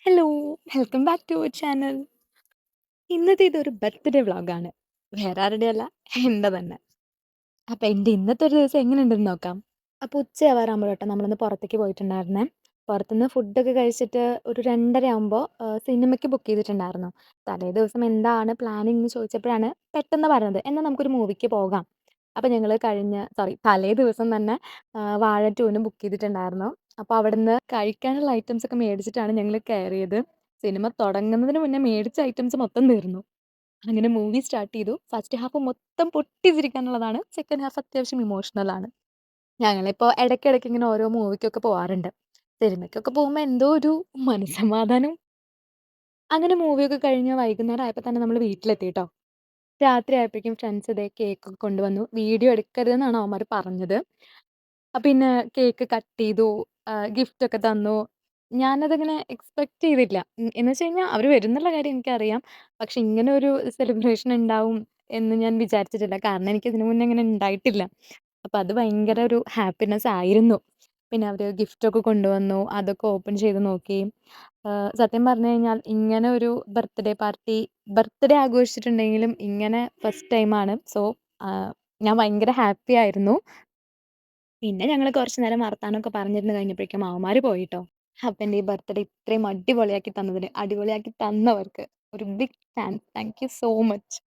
Hello! Welcome back to our channel. ഇന്നത്തെ ഇതൊരു birthday വ്ലോഗാണ്. വേറെ ആരുടെയല്ല, എന്റെ തന്നെ. അപ്പൊ എന്റെ ഇന്നത്തെ ഒരു ദിവസം എങ്ങനെയുണ്ടെന്ന് നോക്കാം. അപ്പൊ ഉച്ചയാവാറാകുമ്പോഴാട്ടോ നമ്മളൊന്ന് പുറത്തേക്ക് പോയിട്ടുണ്ടായിരുന്നേ. പുറത്തുനിന്ന് ഫുഡൊക്കെ കഴിച്ചിട്ട് ഒരു 2:30 ആവുമ്പോ സിനിമയ്ക്ക് ബുക്ക് ചെയ്തിട്ടുണ്ടായിരുന്നു. തലേ ദിവസം എന്താണ് പ്ലാനിങ് എന്ന് ചോദിച്ചപ്പോഴാണ് പെട്ടെന്ന് പറഞ്ഞത്, "എന്നാ നമുക്കൊരു മൂവിക്ക് പോകാം." അപ്പൊ ഞങ്ങള് തലേ ദിവസം തന്നെ വാഴ 2ന് ബുക്ക് ചെയ്തിട്ടുണ്ടായിരുന്നു. അപ്പൊ അവിടുന്ന് കഴിക്കാനുള്ള ഐറ്റംസ് ഒക്കെ മേടിച്ചിട്ടാണ് ഞങ്ങള് കയറിയത്. സിനിമ തുടങ്ങുന്നതിന് മുന്നേ മേടിച്ച ഐറ്റംസ് മൊത്തം തീർന്നു. അങ്ങനെ മൂവി സ്റ്റാർട്ട് ചെയ്തു. ഫസ്റ്റ് ഹാഫ് മൊത്തം പൊട്ടി ചിരിക്കാനുള്ളതാണ്. സെക്കൻഡ് ഹാഫ് അത്യാവശ്യം ഇമോഷണൽ ആണ്. ഞങ്ങളിപ്പോ ഇടയ്ക്കിടയ്ക്ക് ഇങ്ങനെ ഓരോ മൂവിക്കൊക്കെ പോവാറുണ്ട്. സിനിമയ്ക്കൊക്കെ പോകുമ്പോ എന്തോ ഒരു മനസ്സമാധാനം. അങ്ങനെ മൂവിയൊക്കെ കഴിഞ്ഞ് വൈകുന്നേരം ആയപ്പോ തന്നെ നമ്മള് വീട്ടിലെത്തിട്ടോ. രാത്രി ആയപ്പോഴേക്കും ഫ്രണ്ട്സ് ദേ കേക്കൊക്കെ കൊണ്ടുവന്നു. വീഡിയോ എടുക്കരുതെന്നാണ് അവന്മാര് പറഞ്ഞത്. പിന്നെ കേക്ക് കട്ട് ചെയ്തു. ഗിഫ്റ്റൊക്കെ തന്നു. ഞാനതങ്ങനെ എക്സ്പെക്ട് ചെയ്തില്ല. എന്ന് വെച്ച് കഴിഞ്ഞാ അവര് വരുന്നുള്ള കാര്യം എനിക്കറിയാം. പക്ഷെ ഇങ്ങനെ ഒരു സെലിബ്രേഷൻ ഉണ്ടാവും എന്ന് ഞാൻ വിചാരിച്ചിട്ടില്ല. കാരണം എനിക്ക് ഇതിനു മുന്നേ ഇങ്ങനെ ഉണ്ടായിട്ടില്ല. അപ്പൊ അത് ഭയങ്കര ഒരു ഹാപ്പിനെസ് ആയിരുന്നു. പിന്നെ അവര് ഗിഫ്റ്റൊക്കെ കൊണ്ടുവന്നു. അതൊക്കെ ഓപ്പൺ ചെയ്ത് നോക്കി. സത്യം പറഞ്ഞു കഴിഞ്ഞാൽ ഇങ്ങനെ ഒരു ബർത്ത്ഡേ ആഘോഷിച്ചിട്ടുണ്ടെങ്കിലും ഇങ്ങനെ ഫസ്റ്റ് ടൈമാണ്. സോ, ഞാൻ ഭയങ്കര ഹാപ്പി ആയിരുന്നു. പിന്നെ ഞങ്ങള് കുറച്ച് നേരം വർത്താനമൊക്കെ പറഞ്ഞിരുന്ന് കഴിഞ്ഞപ്പോഴേക്കും അവന്മാര് പോയിട്ടോ. അപ്പൊ എന്റെ ഈ ബർത്ത്ഡേ ഇത്രയും അടിപൊളിയാക്കി തന്നവർക്ക് ഒരു big thanks. Thank you so much.